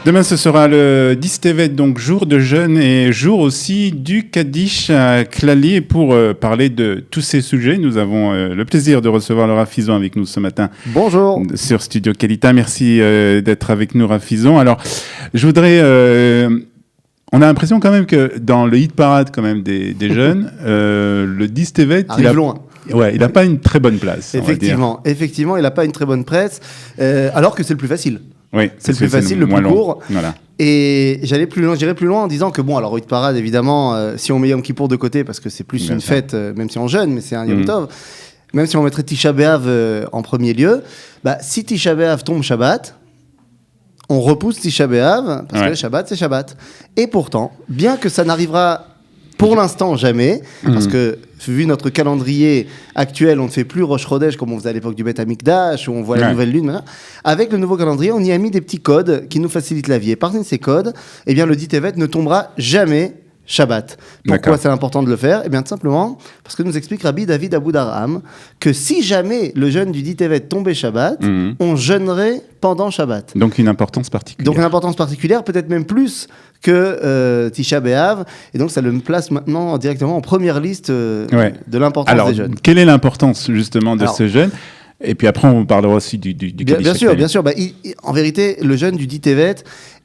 Demain, ce sera le 10 Tevet, donc jour de jeûne et jour aussi du Kaddish à Klali. Et pour parler de tous ces sujets, nous avons le plaisir de recevoir le Rav Fison avec nous ce matin. Bonjour. Sur Studio Kelita. Merci d'être avec nous, Rav Fison. Alors, je voudrais... on a l'impression quand même que dans le hit parade quand même des jeunes, le 10 Tevet, loin. Ouais, il n'a pas une très bonne place. Effectivement, il n'a pas une très bonne presse, alors que c'est le plus facile. Oui, c'est le plus facile, le plus court. Voilà. Et j'irai plus loin en disant que bon, alors hit parade évidemment, si on met Yom Kippour de côté parce que c'est plus une fête, même si on jeûne, mais c'est un Yom Tov. Même si on mettrait Tisha B'Av en premier lieu, si Tisha B'Av tombe Shabbat, on repousse Tisha B'Av parce que le Shabbat c'est Shabbat. Et pourtant, bien que ça n'arrivera pour l'instant jamais, parce que vu notre calendrier actuel, on ne fait plus Rosh Chodesh comme on faisait à l'époque du Beth Amikdash, où on voit la nouvelle lune. Maintenant. Avec le nouveau calendrier, on y a mis des petits codes qui nous facilitent la vie. Et parmi ces codes, eh bien, le dit Tevet ne tombera jamais Shabbat. Pourquoi c'est important de le faire ? Eh bien, tout simplement, parce que nous explique Rabbi David Aboudarham que si jamais le jeûne du dit Tevet tombait Shabbat, on jeûnerait pendant Shabbat. Donc une importance particulière. Donc une importance particulière, peut-être même plus que Tisha B'Av. Et donc ça le place maintenant directement en première liste de l'importance des jeûnes. Quelle est l'importance justement de ce jeûne ? Et puis après, on parlera aussi du Bien sûr. En vérité, le jeûne du dit Tevet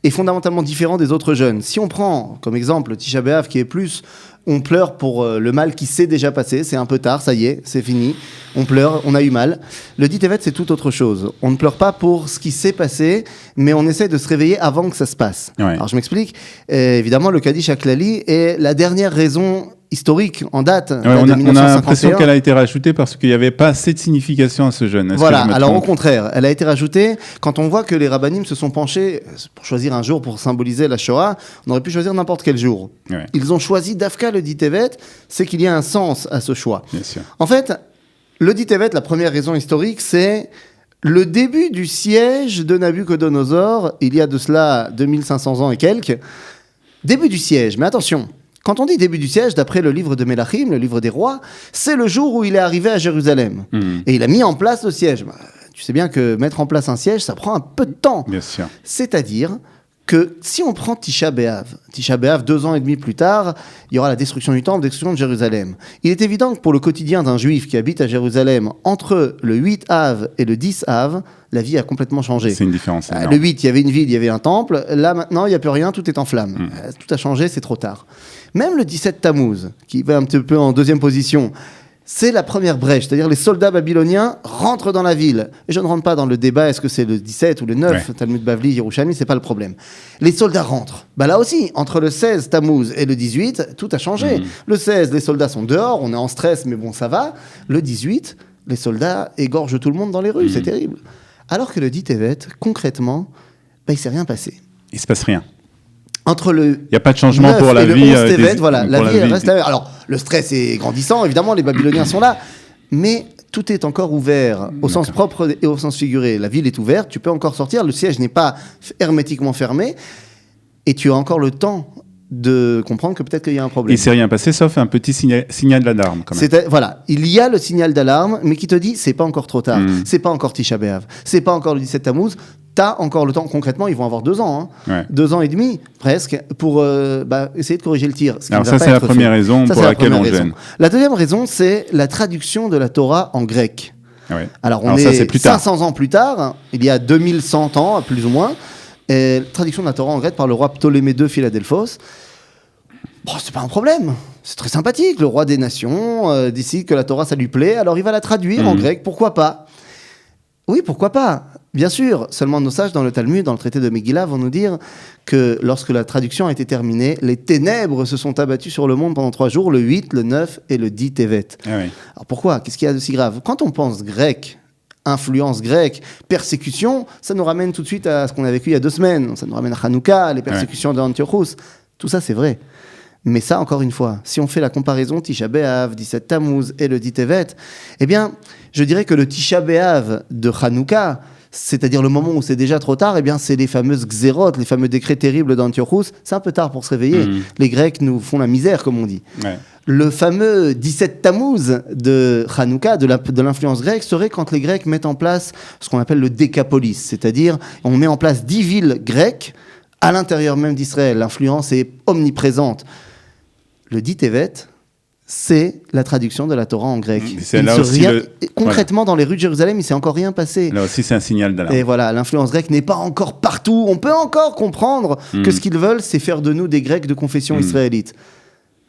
est fondamentalement différent des autres jeûnes. Si on prend comme exemple le Tisha B'Av qui est plus... On pleure pour le mal qui s'est déjà passé, c'est un peu tard, ça y est, c'est fini. On pleure, on a eu mal. Le dit Tevet, c'est tout autre chose. On ne pleure pas pour ce qui s'est passé, mais on essaie de se réveiller avant que ça se passe. Ouais. Alors je m'explique. Évidemment, le Kaddish à Klali est la dernière raison historique en date. On a l'impression qu'elle a été rajoutée parce qu'il n'y avait pas assez de signification à ce jeûne. Voilà, alors au contraire, elle a été rajoutée quand on voit que les rabbanim se sont penchés pour choisir un jour pour symboliser la Shoah. On aurait pu choisir n'importe quel jour. Ouais. Ils ont choisi Dafka le dit Tevet, c'est qu'il y a un sens à ce choix. Bien sûr. En fait, le dit Tevet, la première raison historique, c'est le début du siège de Nabucodonosor, il y a de cela 2500 ans et quelques. Début du siège, mais attention. Quand on dit début du siège, d'après le livre de Mélachim, le livre des rois, c'est le jour où il est arrivé à Jérusalem. Et il a mis en place le siège. Tu sais bien que mettre en place un siège, ça prend un peu de temps. Bien sûr. C'est-à-dire que si on prend Tisha B'Av 2 ans et demi plus tard, il y aura la destruction du temple, la destruction de Jérusalem. Il est évident que pour le quotidien d'un juif qui habite à Jérusalem, entre le 8 Av et le 10 Av, la vie a complètement changé. C'est une différence énorme. Le 8, il y avait une ville, il y avait un temple. Là, maintenant, il n'y a plus rien, tout est en flammes. Tout a changé, c'est trop tard. Même le 17 Tammuz, qui va un petit peu en deuxième position, c'est la première brèche, c'est-à-dire les soldats babyloniens rentrent dans la ville. Et je ne rentre pas dans le débat, est-ce que c'est le 17 ou le 9, Talmud Bavli, Yerushalmi, c'est pas le problème. Les soldats rentrent. Là aussi, entre le 16 Tammuz et le 18, tout a changé. Le 16, les soldats sont dehors, on est en stress, mais bon, ça va. Le 18, les soldats égorgent tout le monde dans les rues, c'est terrible. Alors que le dit Tevet, concrètement, il ne s'est rien passé. Il ne se passe rien. Entre le il n'y a pas de changement pour la vie. Tevet, la vie reste la même. Alors, le stress est grandissant, évidemment, les Babyloniens sont là, mais tout est encore ouvert, au sens propre et au sens figuré. La ville est ouverte, tu peux encore sortir, le siège n'est pas hermétiquement fermé, et tu as encore le temps de comprendre que peut-être qu'il y a un problème. Il ne s'est rien passé, sauf un petit signal d'alarme. Quand même. Voilà, il y a le signal d'alarme, mais qui te dit, c'est pas encore trop tard, c'est pas encore Tisha B'Av, c'est pas encore le 17 Tammuz, t'as encore le temps. Concrètement, ils vont avoir 2 ans, 2 ans et demi, presque, pour essayer de corriger le tir. Alors ça, c'est la première raison pour laquelle on gêne. La deuxième raison, c'est la traduction de la Torah en grec. Ouais. Alors, on est plus 500 ans plus tard, il y a 2100 ans, plus ou moins, et traduction de la Torah en grec par le roi Ptolémée II Philadelphos. Bon, c'est pas un problème, c'est très sympathique. Le roi des nations décide que la Torah, ça lui plaît, alors il va la traduire en grec, pourquoi pas ? Oui, pourquoi pas ? Bien sûr, seulement nos sages dans le Talmud, dans le traité de Megillah, vont nous dire que lorsque la traduction a été terminée, les ténèbres se sont abattues sur le monde pendant 3 jours, le 8, le 9 et le 10 Tevet. Alors pourquoi ? Qu'est-ce qu'il y a de si grave ? Quand on pense grec, influence grecque, persécution, ça nous ramène tout de suite à ce qu'on a vécu il y a 2 semaines. Ça nous ramène à Hanouka, les persécutions d'Antiochus. Tout ça, c'est vrai. Mais ça, encore une fois, si on fait la comparaison Tisha B'Av, 17 Tammuz et le 10 Tevet, eh bien, je dirais que le Tisha B'Av de Hanouka, c'est-à-dire le moment où c'est déjà trop tard, eh bien, c'est les fameuses xérotes, les fameux décrets terribles d'Antiochus. C'est un peu tard pour se réveiller. Les Grecs nous font la misère, comme on dit. Le fameux 17 Tammuz de Hanouka, de l'influence grecque, serait quand les Grecs mettent en place ce qu'on appelle le décapolis, c'est-à-dire on met en place 10 villes grecques à l'intérieur même d'Israël, l'influence est omniprésente. Le dit Tevet, c'est la traduction de la Torah en grec. C'est là aussi concrètement, dans les rues de Jérusalem, il ne s'est encore rien passé. Là aussi, c'est un signal d'alarme. Et voilà, l'influence grecque n'est pas encore partout. On peut encore comprendre que ce qu'ils veulent, c'est faire de nous des Grecs de confession israélite.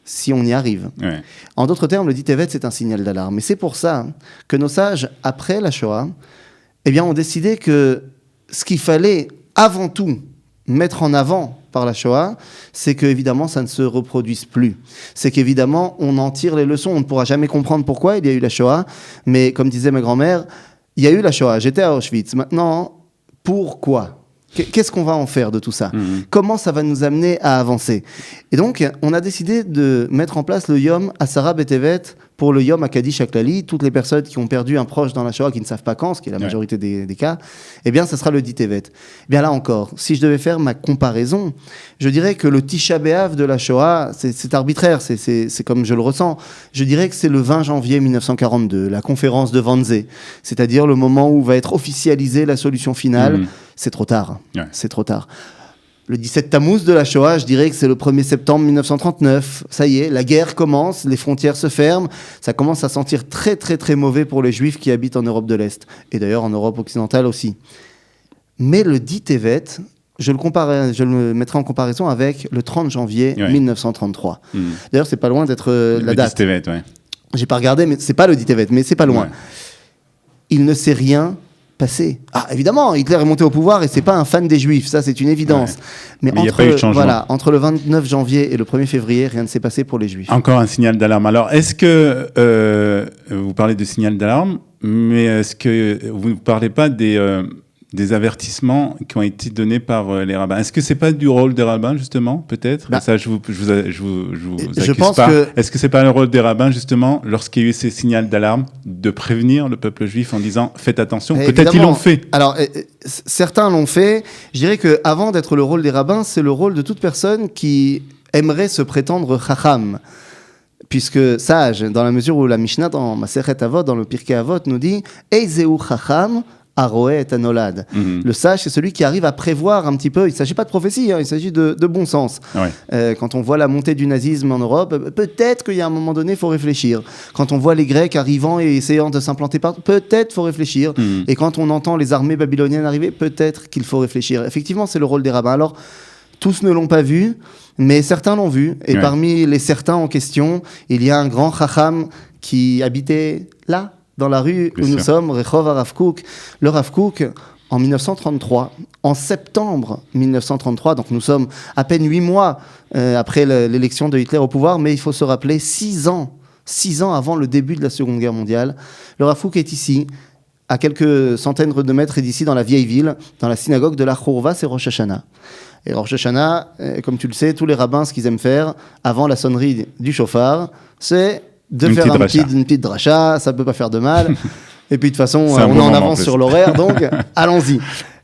Si on y arrive. Ouais. En d'autres termes, le dit Tevet, c'est un signal d'alarme. Et c'est pour ça que nos sages, après la Shoah, eh bien, ont décidé que ce qu'il fallait avant tout mettre en avant par la Shoah, c'est qu'évidemment, ça ne se reproduise plus. C'est qu'évidemment, on en tire les leçons. On ne pourra jamais comprendre pourquoi il y a eu la Shoah, mais comme disait ma grand-mère, il y a eu la Shoah, j'étais à Auschwitz. Maintenant, pourquoi ? Qu'est-ce qu'on va en faire de tout ça ? Comment ça va nous amener à avancer ? Et donc, on a décidé de mettre en place le Yom Asara B'Tevet pour le Yom HaKadish HaKlali. Toutes les personnes qui ont perdu un proche dans la Shoah, qui ne savent pas quand, ce qui est la majorité des cas, eh bien, ça sera le dit Tevet. Eh bien là encore, si je devais faire ma comparaison, je dirais que le Tisha B'Av de la Shoah, c'est arbitraire, c'est comme je le ressens. Je dirais que c'est le 20 janvier 1942, la conférence de Wannsee, c'est-à-dire le moment où va être officialisée la solution finale. C'est trop tard. Ouais. C'est trop tard. Le 17 Tammuz de la Shoah, je dirais que c'est le 1er septembre 1939. Ça y est, la guerre commence, les frontières se ferment. Ça commence à sentir très, très, très mauvais pour les Juifs qui habitent en Europe de l'Est. Et d'ailleurs en Europe occidentale aussi. Mais le dit Tevet, je le mettrai en comparaison avec le 30 janvier 1933. D'ailleurs, c'est pas loin d'être la date. Le dit Tevet, ouais. J'ai pas regardé, mais c'est pas le dit Tevet, mais c'est pas loin. Ouais. Il ne s'est rien passé. Ah, évidemment, Hitler est monté au pouvoir et c'est pas un fan des Juifs, ça c'est une évidence. Mais il n'y a pas eu de changement. Entre le 29 janvier et le 1er février, rien ne s'est passé pour les Juifs. Encore un signal d'alarme. Alors, est-ce que vous parlez de signal d'alarme, mais est-ce que vous ne parlez pas des avertissements qui ont été donnés par les rabbins? Est-ce que c'est pas du rôle des rabbins, justement, peut-être? Ça, je vous accuse pense pas. Que... Est-ce que c'est pas le rôle des rabbins, justement, lorsqu'il y a eu ces signaux d'alarme, de prévenir le peuple juif en disant « faites attention ». Peut-être ils l'ont fait. Alors, certains l'ont fait. Je dirais qu'avant d'être le rôle des rabbins, c'est le rôle de toute personne qui aimerait se prétendre chacham. Puisque sage, dans la mesure où la Mishnah, dans Masechet Avot, dans le Pirkei Avot, nous dit « Eizeu chacham » Aroé et Anolad. Le sage, c'est celui qui arrive à prévoir un petit peu. Il ne s'agit pas de prophétie, il s'agit de bon sens. Ouais. Quand on voit la montée du nazisme en Europe, peut-être qu'il y a un moment donné, il faut réfléchir. Quand on voit les Grecs arrivant et essayant de s'implanter partout, peut-être qu'il faut réfléchir. Et quand on entend les armées babyloniennes arriver, peut-être qu'il faut réfléchir. Effectivement, c'est le rôle des rabbins. Alors, tous ne l'ont pas vu, mais certains l'ont vu. Et parmi les certains en question, il y a un grand chacham qui habitait là, dans la rue où nous sommes, Rehov Rav Kook. Le Rav Kook, en 1933, en septembre 1933, donc nous sommes à peine 8 mois après l'élection de Hitler au pouvoir, mais il faut se rappeler 6 ans avant le début de la Seconde Guerre mondiale. Le Rav Kook est ici, à quelques centaines de mètres d'ici, dans la vieille ville, dans la synagogue de la Chourva, c'est Rosh Hashanah. Et Rosh Hashanah, comme tu le sais, tous les rabbins, ce qu'ils aiment faire, avant la sonnerie du chauffard, c'est de faire une petite dracha, ça peut pas faire de mal. Et puis de toute façon, on est en avance sur l'horaire, donc allons-y.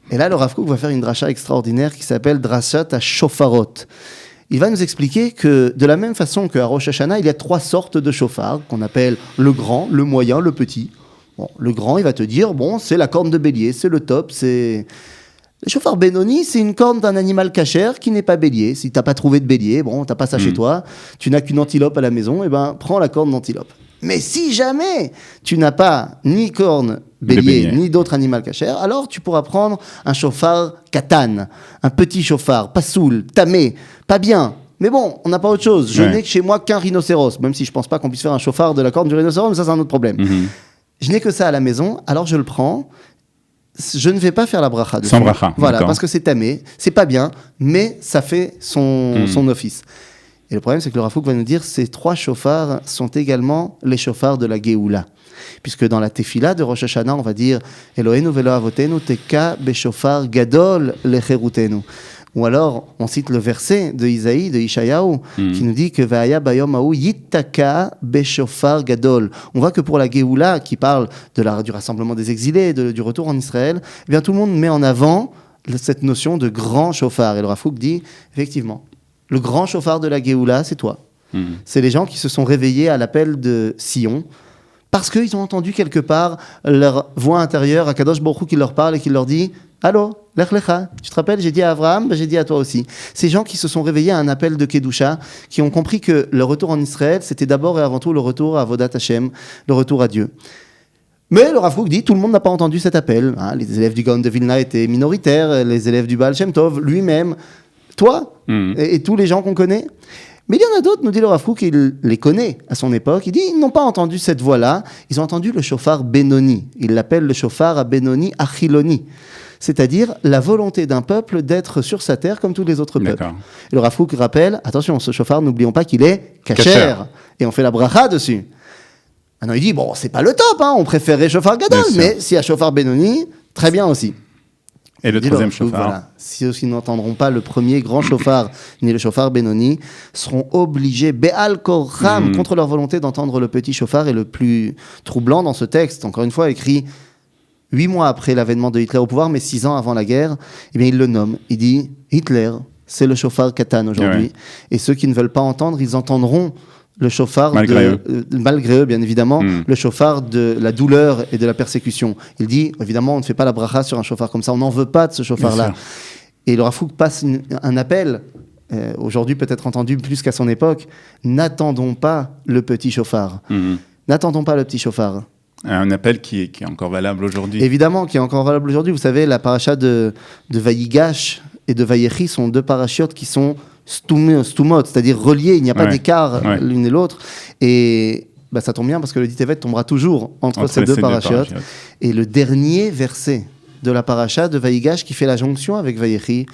Et là, le Rav Kook va faire une dracha extraordinaire qui s'appelle Drachat à Shofarot. Il va nous expliquer que de la même façon qu'à Rosh Hashanah, il y a 3 sortes de chauffards qu'on appelle le grand, le moyen, le petit. Bon, le grand, il va te dire, bon, c'est la corne de bélier, c'est le top, c'est... Le chauffard Benoni, c'est une corne d'un animal cachère qui n'est pas bélier. Si tu n'as pas trouvé de bélier, bon, tu n'as pas ça chez toi, tu n'as qu'une antilope à la maison, et ben prends la corne d'antilope. Mais si jamais tu n'as pas ni corne bélier, ni d'autre animal cachère, alors tu pourras prendre un chauffard katan, un petit chauffard, pas soul, tamé, pas bien. Mais bon, on n'a pas autre chose. Je n'ai que chez moi qu'un rhinocéros, même si je ne pense pas qu'on puisse faire un chauffard de la corne du rhinocéros, mais ça c'est un autre problème. Je n'ai que ça à la maison, alors je le prends. Je ne vais pas faire la bracha dessus. Sans bracha. Voilà, parce que c'est tamé, c'est pas bien, mais ça fait son office. Et le problème, c'est que le Rav Kook va nous dire ces 3 chauffards sont également les chauffards de la Géoula. Puisque dans la Tefila de Rosh Hashanah, on va dire Eloheinu velo avotenu teka beshofar gadol lecherutenu. Ou alors, on cite le verset de Isaïe, de Ishayahu, qui nous dit que Va'aya bayom ha'u yittaka beshofar gadol. On voit que pour la Géoula, qui parle du rassemblement des exilés, du retour en Israël, eh bien tout le monde met en avant cette notion de grand chauffard. Et le Rav Kook dit, effectivement, le grand chauffard de la Géoula, c'est toi. C'est les gens qui se sont réveillés à l'appel de Sion, parce qu'ils ont entendu quelque part leur voix intérieure, Akadosh Baruch Hu qui leur parle et qui leur dit « Allô, lech lecha. Tu te rappelles, j'ai dit à Abraham, j'ai dit à toi aussi. Ces gens qui se sont réveillés à un appel de Kedusha, qui ont compris que le retour en Israël, c'était d'abord et avant tout le retour à Avodat Hashem, le retour à Dieu. Mais le Rav Kook dit, tout le monde n'a pas entendu cet appel. Hein. Les élèves du Gaon de Vilna étaient minoritaires, les élèves du Baal Shem Tov, lui-même, toi, et tous les gens qu'on connaît. Mais il y en a d'autres, nous dit le Rav Kook, il les connaît à son époque. Il dit, ils n'ont pas entendu cette voix-là, ils ont entendu le shofar Benoni. Il l'appelle le shofar à Benoni Achiloni. C'est-à-dire la volonté d'un peuple d'être sur sa terre comme tous les autres peuples. Et le Rav Kook rappelle, attention, ce shofar, n'oublions pas qu'il est kasher. Et on fait la bracha dessus. Maintenant, il dit, bon, c'est pas le top, hein, on préférait shofar gadol, mais s'il y a shofar Benoni, très bien aussi. Et le troisième shofar. Voilà. Ceux qui n'entendront pas le premier grand shofar, ni le shofar Benoni, seront obligés, Be'al Korham, contre leur volonté d'entendre le petit shofar. Et le plus troublant dans ce texte, encore une fois, écrit 8 mois après l'avènement de Hitler au pouvoir, mais 6 ans avant la guerre, eh bien, il le nomme. Il dit, Hitler, c'est le shofar Katan aujourd'hui. Ouais. Et ceux qui ne veulent pas entendre, ils entendront le shofar, malgré eux, bien évidemment, le shofar de la douleur et de la persécution. Il dit, évidemment, on ne fait pas la bracha sur un shofar comme ça, on n'en veut pas de ce shofar-là. Et le Rav Kook passe un appel, aujourd'hui peut-être entendu plus qu'à son époque, n'attendons pas le petit shofar. N'attendons pas le petit shofar. Un appel qui est encore valable aujourd'hui. Évidemment, qui est encore valable aujourd'hui. Vous savez, la paracha de Vayigash et de Vayechi sont 2 parachiotes qui sont stumot, c'est-à-dire reliés, il n'y a pas d'écart l'une et l'autre. Et bah, ça tombe bien parce que le Ditevet tombera toujours entre ces 2 parachiotes. Et le dernier verset de la paracha de Vayigash qui fait la jonction avec Vayechi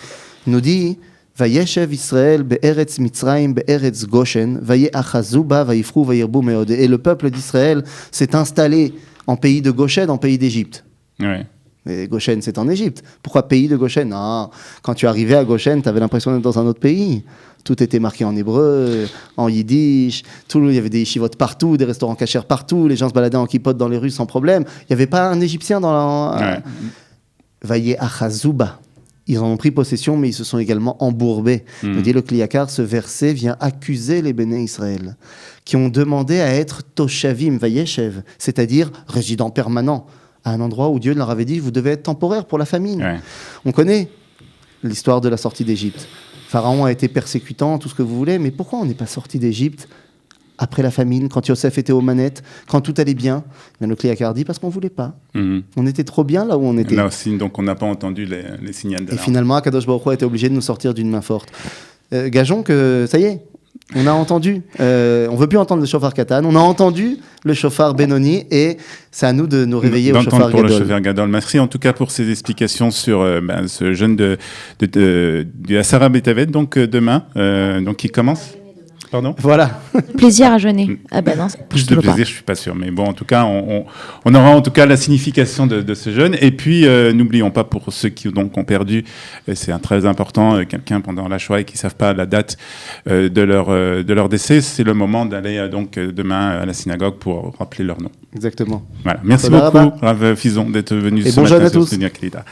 nous dit Vayeshev Israël be'eretz Mitzrayim be'eretz Goshen vayeachazu ba vayifru vayirbu meod. Et le peuple d'Israël s'est installé en pays de Goshen, en pays d'Égypte. Ouais. Mais Goshen, c'est en Égypte. Pourquoi pays de Goshen ? Non, quand tu arrivais à Goshen, tu avais l'impression d'être dans un autre pays. Tout était marqué en hébreu, en yiddish. Il y avait des yeshivot partout, des restaurants cachers partout. Les gens se baladaient en kippot dans les rues sans problème. Il n'y avait pas un Égyptien dans la... Vaillé Achazouba. Ils en ont pris possession, mais ils se sont également embourbés. Il dit le Kliyakar, ce verset vient accuser les Béné Israël, qui ont demandé à être Toshavim Vayeshev, c'est-à-dire résidents permanents, à un endroit où Dieu leur avait dit, vous devez être temporaire pour la famine. Ouais. On connaît l'histoire de la sortie d'Égypte. Pharaon a été persécutant, tout ce que vous voulez, mais pourquoi on n'est pas sorti d'Égypte après la famine, quand Yosef était aux manettes, quand tout allait bien? Bien, le Kliyakar dit parce qu'on ne voulait pas. On était trop bien là où on était. Là aussi, donc on n'a pas entendu les signaux d'alarme. Et finalement, Akadosh Baruch Hu a été obligé de nous sortir d'une main forte. Gageons que ça y est, on a entendu. On ne veut plus entendre le shofar Katan, on a entendu le shofar Benoni et c'est à nous de nous réveiller au shofar Gadol. Le shofar Gadol. Merci en tout cas pour ces explications sur ce jeûne du Asara B'Tevet, donc demain, donc qui commence. Pardon ? Voilà. Plaisir à jeûner. Ah ben non, plus de plaisir, je suis pas sûr. Mais bon, en tout cas, on aura en tout cas la signification de ce jeûne. Et puis, n'oublions pas pour ceux qui donc ont perdu, c'est un très important, quelqu'un pendant la Shoah et qui savent pas la date de leur décès, c'est le moment d'aller donc demain à la synagogue pour rappeler leur nom. Exactement. Voilà. Merci beaucoup, Rav Fison, d'être venu ce matin sur Studio Kelita.